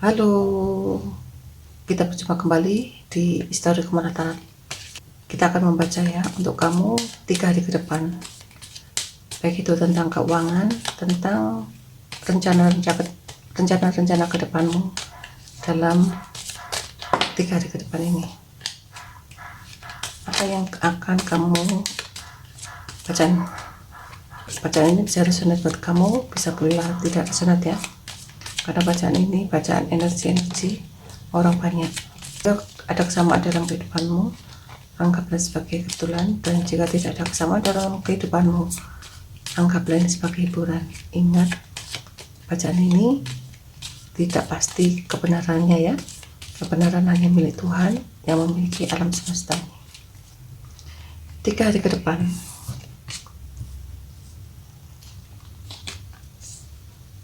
Halo, kita berjumpa kembali di Histori Kemenataran. Kita akan membaca ya untuk kamu 3 hari ke depan, baik itu tentang keuangan, tentang rencana-rencana ke depanmu dalam 3 hari ke depan ini. Apa yang akan kamu bacaan ini bisa resonate buat kamu, bisa pula tidak resonate ya, karena bacaan ini bacaan energi orang banyak. Ada kesamaan dalam kehidupanmu, anggaplah sebagai kebetulan, dan jika tidak ada kesamaan dalam kehidupanmu, anggaplah ini sebagai hiburan. Ingat, bacaan ini tidak pasti kebenarannya ya, kebenaran hanya milik Tuhan yang memiliki alam semesta ini. 3 hari ke depan,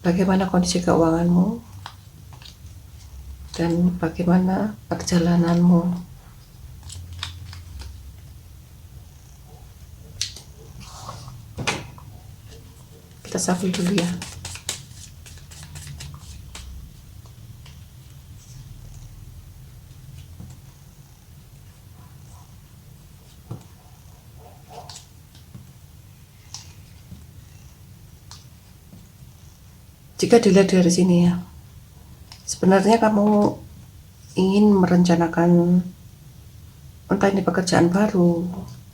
bagaimana kondisi keuanganmu dan bagaimana perjalananmu. Kita shuffle dulu ya. Jika dilihat dari sini ya, sebenarnya kamu ingin merencanakan entah ini pekerjaan baru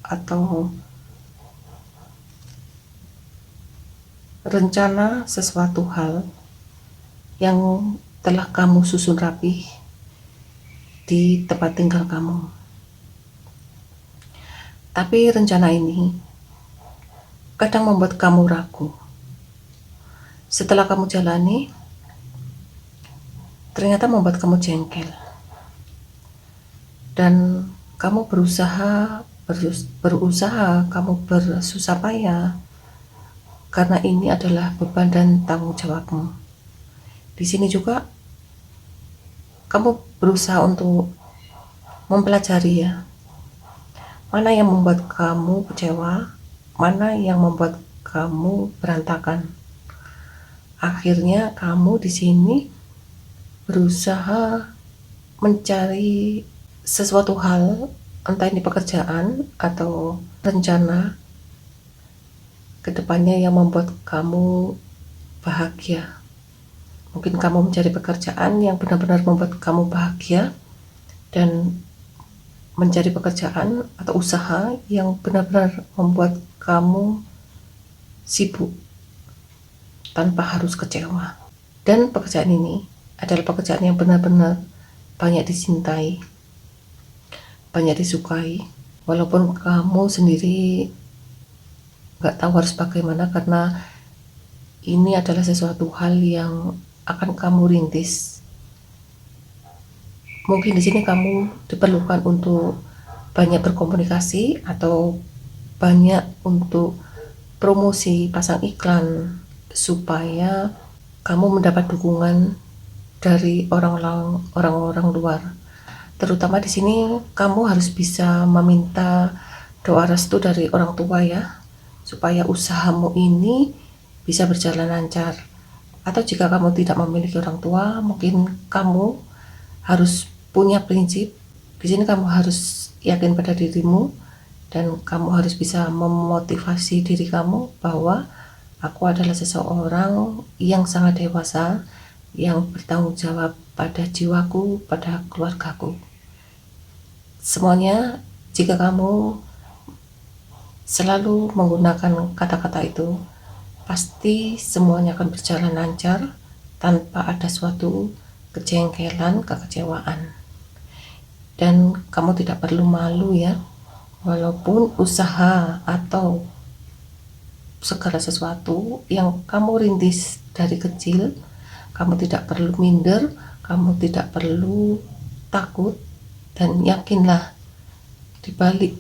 atau rencana sesuatu hal yang telah kamu susun rapi di tempat tinggal kamu. Tapi rencana ini kadang membuat kamu ragu. Setelah kamu jalani, ternyata membuat kamu jengkel. Dan kamu berusaha, kamu bersusah payah, karena ini adalah beban dan tanggung jawabmu. Di sini juga kamu berusaha untuk mempelajari ya, mana yang membuat kamu kecewa, mana yang membuat kamu berantakan. Akhirnya kamu di sini berusaha mencari sesuatu hal, entah ini pekerjaan atau rencana kedepannya yang membuat kamu bahagia. Mungkin kamu mencari pekerjaan yang benar-benar membuat kamu bahagia, dan mencari pekerjaan atau usaha yang benar-benar membuat kamu sibuk tanpa harus kecewa. Dan pekerjaan ini adalah pekerjaan yang benar-benar banyak dicintai, banyak disukai, walaupun kamu sendiri gak tahu harus bagaimana, karena ini adalah sesuatu hal yang akan kamu rintis. Mungkin di sini kamu diperlukan untuk banyak berkomunikasi atau banyak untuk promosi, pasang iklan, supaya kamu mendapat dukungan dari orang-orang luar. Terutama di sini kamu harus bisa meminta doa restu dari orang tua ya, supaya usahamu ini bisa berjalan lancar. Atau jika kamu tidak memiliki orang tua, mungkin kamu harus punya prinsip. Di sini kamu harus yakin pada dirimu, dan kamu harus bisa memotivasi diri kamu bahwa aku adalah seseorang yang sangat dewasa, yang bertanggung jawab pada jiwaku, pada keluargaku. Semuanya, jika kamu selalu menggunakan kata-kata itu, pasti semuanya akan berjalan lancar tanpa ada suatu kejengkelan, kekecewaan. Dan kamu tidak perlu malu ya, walaupun usaha atau segala sesuatu yang kamu rintis dari kecil, kamu tidak perlu minder, kamu tidak perlu takut, dan yakinlah di balik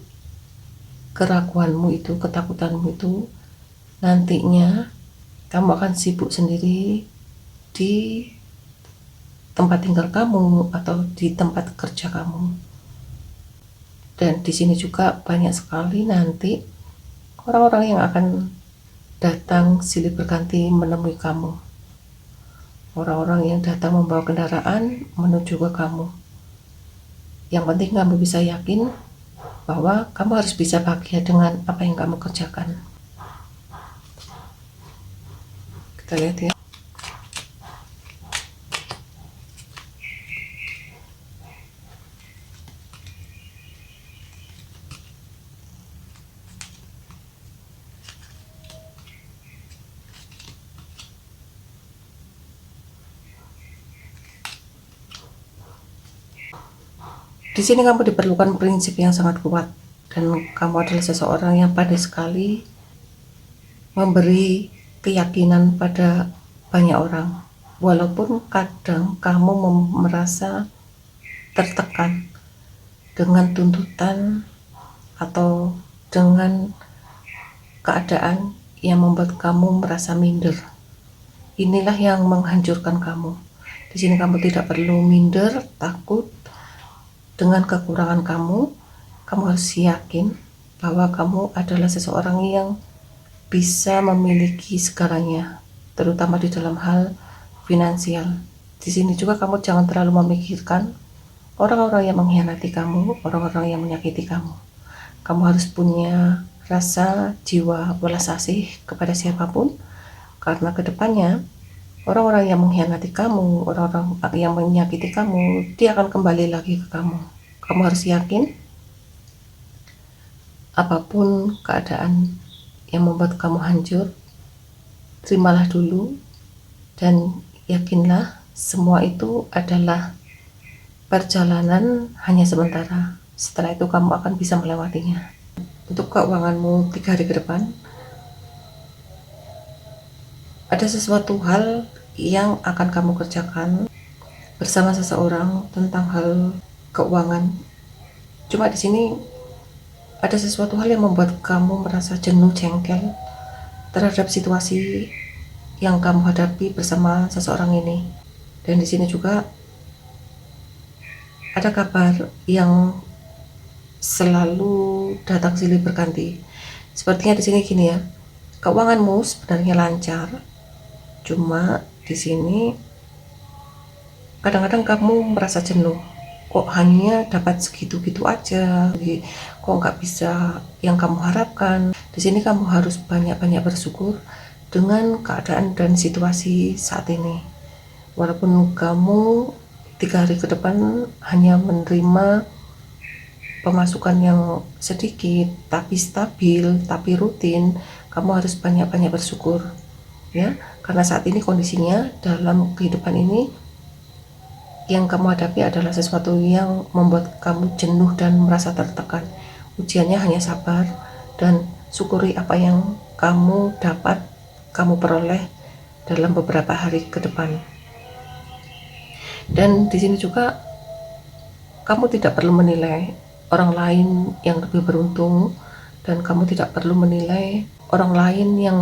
keraguanmu itu, ketakutanmu itu, nantinya kamu akan sibuk sendiri di tempat tinggal kamu atau di tempat kerja kamu. Dan di sini juga banyak sekali nanti orang-orang yang akan datang silih berganti menemui kamu. orang-orang yang datang membawa kendaraan menuju ke kamu. Yang penting kamu bisa yakin bahwa kamu harus bisa bahagia dengan apa yang kamu kerjakan. Kita lihat ya. Di sini kamu diperlukan prinsip yang sangat kuat, dan kamu adalah seseorang yang pandai sekali memberi keyakinan pada banyak orang. Walaupun kadang kamu merasa tertekan dengan tuntutan atau dengan keadaan yang membuat kamu merasa minder. Inilah yang menghancurkan kamu. Di sini kamu tidak perlu minder, takut dengan kekurangan kamu. Kamu harus yakin bahwa kamu adalah seseorang yang bisa memiliki segalanya, terutama di dalam hal finansial. Di sini juga kamu jangan terlalu memikirkan orang-orang yang mengkhianati kamu, orang-orang yang menyakiti kamu. Kamu harus punya rasa jiwa welas asih kepada siapapun, karena kedepannya orang-orang yang mengkhianati kamu, orang-orang yang menyakiti kamu, dia akan kembali lagi ke kamu. Kamu harus yakin, apapun keadaan yang membuat kamu hancur, terimalah dulu dan yakinlah semua itu adalah perjalanan hanya sementara. Setelah itu kamu akan bisa melewatinya. Untuk keuanganmu 3 hari ke depan, ada sesuatu hal yang akan kamu kerjakan bersama seseorang tentang hal keuangan. Cuma di sini ada sesuatu hal yang membuat kamu merasa jenuh, jengkel terhadap situasi yang kamu hadapi bersama seseorang ini. Dan di sini juga ada kabar yang selalu datang silih berganti. Sepertinya di sini gini ya, keuanganmu sebenarnya lancar, cuma di sini kadang-kadang kamu merasa jenuh. Kok hanya dapat segitu-gitu aja, kok nggak bisa yang kamu harapkan. Di sini kamu harus banyak-banyak bersyukur dengan keadaan dan situasi saat ini. Walaupun kamu 3 hari ke depan hanya menerima pemasukan yang sedikit, tapi stabil, tapi rutin, kamu harus banyak-banyak bersyukur ya, karena saat ini kondisinya dalam kehidupan ini yang kamu hadapi adalah sesuatu yang membuat kamu jenuh dan merasa tertekan. Ujiannya hanya sabar dan syukuri apa yang kamu dapat, kamu peroleh dalam beberapa hari ke depan. Dan di sini juga kamu tidak perlu menilai orang lain yang lebih beruntung, dan kamu tidak perlu menilai orang lain yang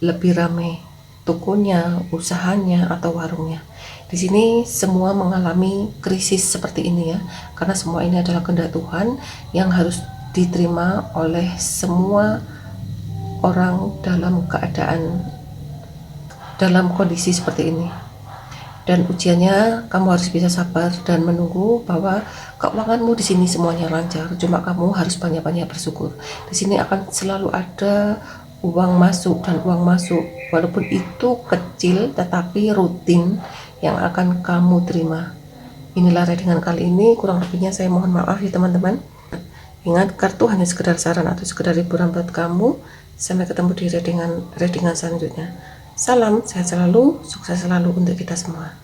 lebih ramai tokonya, usahanya, atau warungnya. Di sini semua mengalami krisis seperti ini ya, karena semua ini adalah kehendak Tuhan yang harus diterima oleh semua orang dalam keadaan, dalam kondisi seperti ini. Dan ujiannya kamu harus bisa sabar dan menunggu bahwa keuanganmu di sini semuanya lancar. Cuma kamu harus banyak-banyak bersyukur. Di sini akan selalu ada uang masuk dan uang masuk, walaupun itu kecil tetapi rutin yang akan kamu terima. Inilah readingan kali ini, kurang lebihnya saya mohon maaf ya teman-teman. Ingat, kartu hanya sekedar saran atau sekedar hiburan buat kamu. Sampai ketemu di readingan selanjutnya. Salam sehat selalu, sukses selalu untuk kita semua.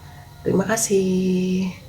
Terima kasih.